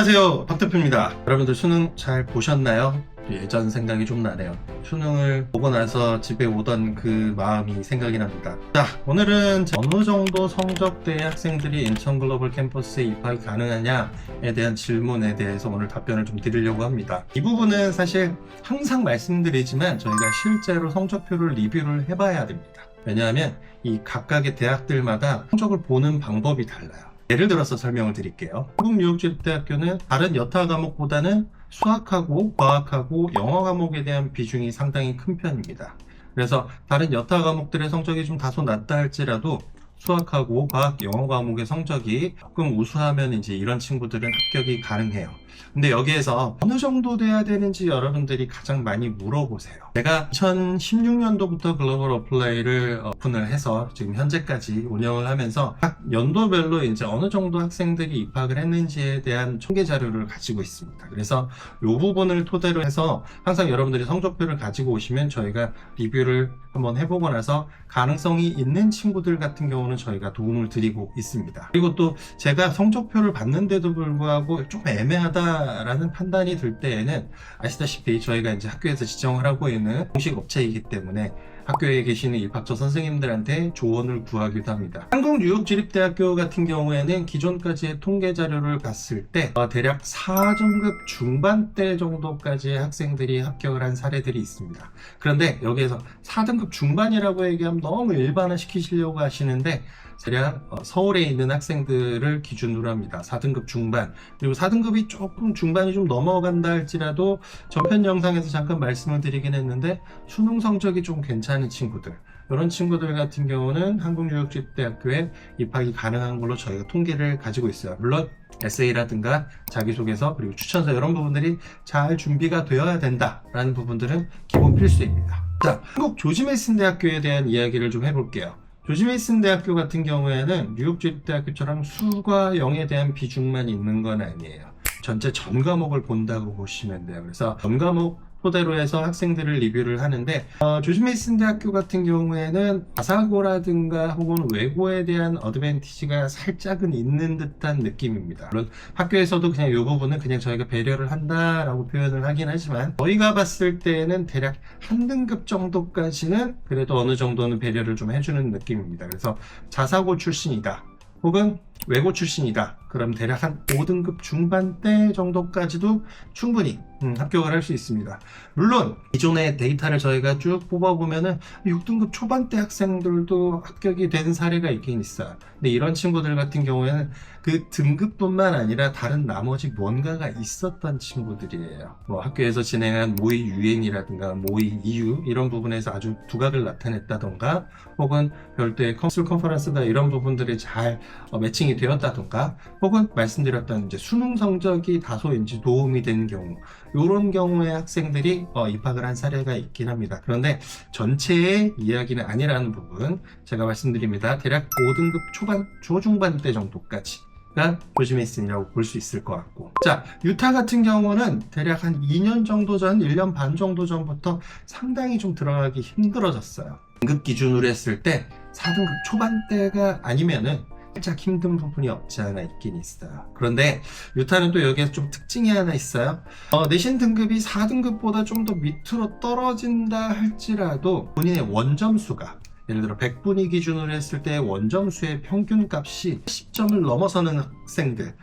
안녕하세요, 박 대표입니다. 여러분들 수능 잘 보셨나요? 예전 생각이 좀 나네요. 수능을 보고 나서 집에 오던 그 마음이 생각이 납니다. 자, 오늘은 어느 정도 성적대의 학생들이 인천 글로벌 캠퍼스에 입학이 가능하냐에 대한 질문에 대해서 오늘 답변을 좀 드리려고 합니다. 이 부분은 사실 항상 말씀드리지만 저희가 실제로 성적표를 리뷰를 해봐야 됩니다. 왜냐하면 이 각각의 대학들마다 성적을 보는 방법이 달라요. 예를 들어서 설명을 드릴게요. 한국유역주립대학교는 다른 여타 과목보다는 수학하고 과학하고 영어 과목에 대한 비중이 상당히 큰 편입니다. 그래서 다른 여타 과목들의 성적이 좀 다소 낮다 할지라도 수학하고 과학, 영어 과목의 성적이 조금 우수하면 이제 이런 친구들은 합격이 가능해요. 근데 여기에서 어느 정도 돼야 되는지 여러분들이 가장 많이 물어보세요. 제가 2016년도부터 글로벌 어플라이를 오픈을 해서 지금 현재까지 운영을 하면서 각 연도별로 이제 어느 정도 학생들이 입학을 했는지에 대한 통계 자료를 가지고 있습니다. 그래서 이 부분을 토대로 해서 항상 여러분들이 성적표를 가지고 오시면 저희가 리뷰를 한번 해보고 나서 가능성이 있는 친구들 같은 경우는 저희가 도움을 드리고 있습니다. 그리고 또 제가 성적표를 봤는데도 불구하고 좀 애매하다라는 판단이 들 때에는 아시다시피 저희가 이제 학교에서 지정을 하고 있는 공식 업체이기 때문에 학교에 계시는 입학처 선생님들한테 조언을 구하기도 합니다. 한국유역주립대학교 같은 경우에는 기존까지의 통계 자료를 봤을 때 대략 4등급 중반대 정도까지의 학생들이 합격을 한 사례들이 있습니다. 그런데 여기에서 4등급 중반이라고 얘기하면 너무 일반화 시키시려고 하시는데 대략 서울에 있는 학생들을 기준으로 합니다. 4등급 중반. 그리고 4등급이 조금 중반이 좀 넘어간다 할지라도 전편 영상에서 잠깐 말씀을 드리긴 했는데 수능 성적이 좀 괜찮은 친구들, 이런 친구들 같은 경우는 한국유역주립대학교에 입학이 가능한 걸로 저희가 통계를 가지고 있어요. 물론 에세이라든가 자기소개서 그리고 추천서 이런 부분들이 잘 준비가 되어야 된다라는 부분들은 기본 필수입니다. 자, 한국 조지 메이슨 대학교에 대한 이야기를 좀 해볼게요. 조지 메이슨 대학교 같은 경우에는 뉴욕주립대학교처럼 수과 영에 대한 비중만 있는 건 아니에요. 전체 전 과목을 본다고 보시면 돼요. 그래서 전 과목 토대로 해서 학생들을 리뷰를 하는데 조지 메이슨 대학교 같은 경우에는 자사고라든가 혹은 외고에 대한 어드밴티지가 살짝은 있는 듯한 느낌입니다. 물론 학교에서도 그냥 이 부분은 그냥 저희가 배려를 한다라고 표현을 하긴 하지만 저희가 봤을 때는 대략 한 등급 정도까지는 그래도 어느 정도는 배려를 좀 해주는 느낌입니다. 그래서 자사고 출신이다 혹은 외고 출신이다. 그럼 대략 한 5등급 중반대 정도까지도 충분히 합격을 할 수 있습니다. 물론 기존의 데이터를 저희가 쭉 뽑아보면은 6등급 초반대 학생들도 합격이 된 사례가 있긴 있어요. 근데 이런 친구들 같은 경우에는 그 등급뿐만 아니라 다른 나머지 뭔가가 있었던 친구들이에요. 뭐 학교에서 진행한 모의 유행이라든가 모의 이유 이런 부분에서 아주 두각을 나타냈다던가 혹은 별도의 컨술 컨퍼런스나 이런 부분들이 잘 매칭이 되었다던가 혹은 말씀드렸던 이제 수능 성적이 다소 이제 도움이 된 경우, 이런 경우에 학생들이 입학을 한 사례가 있긴 합니다. 그런데 전체의 이야기는 아니라는 부분 제가 말씀드립니다. 대략 5등급 초반, 초중반대 정도까지가 조지 메이슨이라고 볼 수 있을 것 같고, 자, 유타 같은 경우는 대략 한 2년 정도 전, 1년 반 정도 전부터 상당히 좀 들어가기 힘들어졌어요. 등급 기준으로 했을 때 4등급 초반대가 아니면은 살짝 힘든 부분이 없지 않아 있긴 있어요. 그런데 유타는 또 여기에 좀 특징이 하나 있어요. 내신 등급이 4등급보다 좀 더 밑으로 떨어진다 할지라도 본인의 원점수가, 예를 들어 100분위 기준으로 했을 때 원점수의 평균값이 10점을 넘어서는 학생들,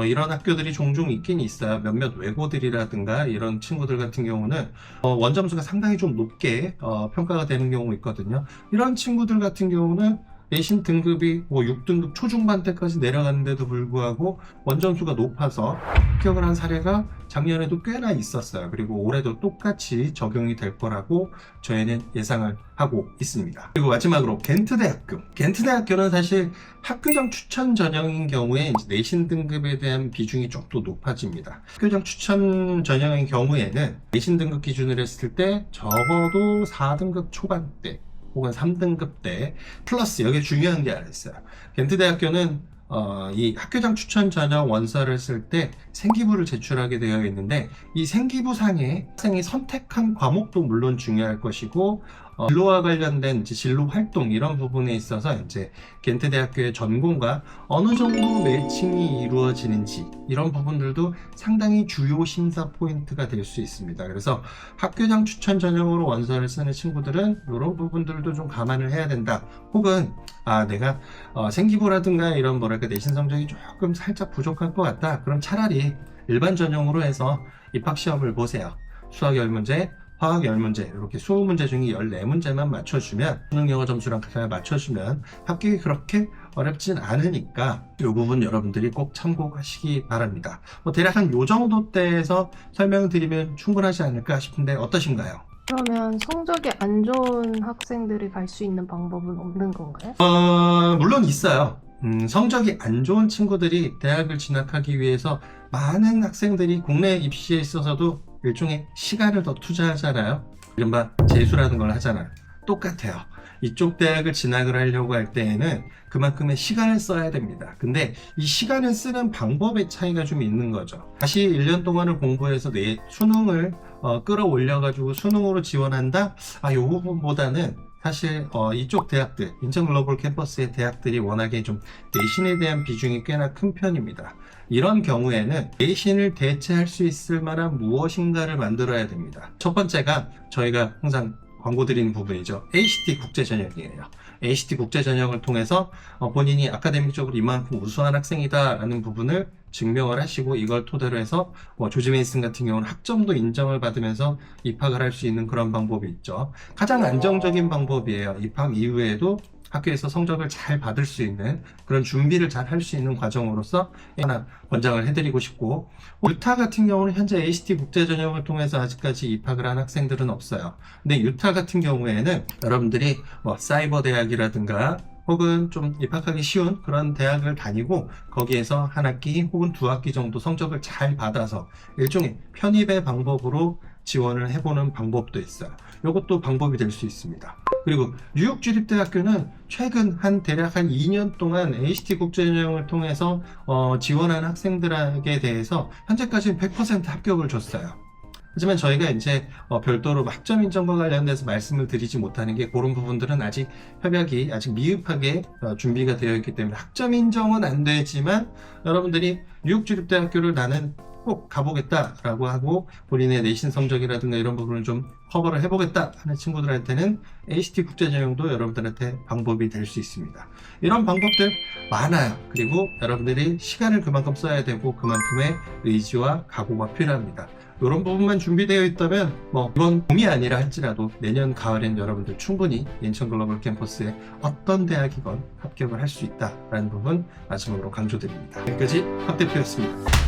이런 학교들이 종종 있긴 있어요. 몇몇 외고들이라든가 이런 친구들 같은 경우는 원점수가 상당히 좀 높게 평가가 되는 경우 있거든요. 이런 친구들 같은 경우는 내신 등급이 6등급 초중반대까지 내려갔는데도 불구하고 원점수가 높아서 합격을 한 사례가 작년에도 꽤나 있었어요. 그리고 올해도 똑같이 적용이 될 거라고 저희는 예상을 하고 있습니다. 그리고 마지막으로 겐트대학교. 겐트대학교는 사실 학교장 추천 전형인 경우에 이제 내신 등급에 대한 비중이 좀 더 높아집니다. 학교장 추천 전형인 경우에는 내신 등급 기준으로 했을 때 적어도 4등급 초반대 혹은 3등급 때 플러스, 여기 중요한 게 하나 있어요. 겐트대학교는 이 학교장 추천 전형 원서를 쓸 때 생기부를 제출하게 되어 있는데 이 생기부 상에 학생이 선택한 과목도 물론 중요할 것이고 진로와 관련된 이제 진로 활동 이런 부분에 있어서 이제 겐트대학교의 전공과 어느 정도 매칭이 이루어지는지 이런 부분들도 상당히 주요 심사 포인트가 될 수 있습니다. 그래서 학교장 추천 전형으로 원서를 쓰는 친구들은 이런 부분들도 좀 감안을 해야 된다. 혹은 내가 생기부라든가 이런 뭐랄까 내신 성적이 조금 살짝 부족할 것 같다. 그럼 차라리 일반 전형으로 해서 입학시험을 보세요. 수학 10문제, 화학 10문제, 이렇게 20문제 중에 14문제만 맞춰주면, 수능 영어 점수랑 잘 맞춰주면 합격이 그렇게 어렵진 않으니까 이 부분 여러분들이 꼭 참고하시기 바랍니다. 대략 한 요 정도 때에서 설명드리면 충분하지 않을까 싶은데 어떠신가요? 그러면 성적이 안 좋은 학생들이 갈 수 있는 방법은 없는 건가요? 물론 있어요. 성적이 안 좋은 친구들이 대학을 진학하기 위해서 많은 학생들이 국내 입시에 있어서도 일종의 시간을 더 투자하잖아요. 이른바 재수라는 걸 하잖아요. 똑같아요. 이쪽 대학을 진학을 하려고 할 때에는 그만큼의 시간을 써야 됩니다. 근데 이 시간을 쓰는 방법의 차이가 좀 있는 거죠. 다시 1년 동안을 공부해서 내 수능을 끌어올려가지고 수능으로 지원한다? 이 부분보다는 사실 이쪽 대학들, 인천 글로벌 캠퍼스의 대학들이 워낙에 좀 내신에 대한 비중이 꽤나 큰 편입니다. 이런 경우에는 내신을 대체할 수 있을 만한 무엇인가를 만들어야 됩니다. 첫 번째가 저희가 항상 광고 드리는 부분이죠. ACT 국제전형이에요. ACT 국제전형을 통해서 본인이 아카데믹적으로 이만큼 우수한 학생이다 라는 부분을 증명을 하시고 이걸 토대로 해서 조지 메이슨 같은 경우는 학점도 인정을 받으면서 입학을 할 수 있는 그런 방법이 있죠. 가장 안정적인 방법이에요. 입학 이후에도 학교에서 성적을 잘 받을 수 있는 그런 준비를 잘 할 수 있는 과정으로서 하나 권장을 해드리고 싶고, 유타 같은 경우는 현재 ACT 국제전형을 통해서 아직까지 입학을 한 학생들은 없어요. 근데 유타 같은 경우에는 여러분들이 사이버 대학이라든가 혹은 좀 입학하기 쉬운 그런 대학을 다니고 거기에서 한 학기 혹은 두 학기 정도 성적을 잘 받아서 일종의 편입의 방법으로 지원을 해보는 방법도 있어요. 이것도 방법이 될 수 있습니다. 그리고 뉴욕주립대학교는 최근 대략 한 2년 동안 ACT 국제전형을 통해서 지원한 학생들에게 대해서 현재까지는 100% 합격을 줬어요. 하지만 저희가 이제 별도로 학점 인정과 관련돼서 말씀을 드리지 못하는 게 그런 부분들은 아직 협약이 아직 미흡하게 준비가 되어 있기 때문에 학점 인정은 안 되지만 여러분들이 뉴욕주립대학교를 나는 꼭 가보겠다라고 하고 본인의 내신 성적이라든가 이런 부분을 좀 커버를 해보겠다 하는 친구들한테는 ACT 국제전형도 여러분들한테 방법이 될 수 있습니다. 이런 방법들 많아요. 그리고 여러분들이 시간을 그만큼 써야 되고 그만큼의 의지와 각오가 필요합니다. 이런 부분만 준비되어 있다면 이번 봄이 아니라 할지라도 내년 가을엔 여러분들 충분히 인천 글로벌 캠퍼스의 어떤 대학이건 합격을 할 수 있다라는 부분 마지막으로 강조드립니다. 여기까지 학 대표였습니다.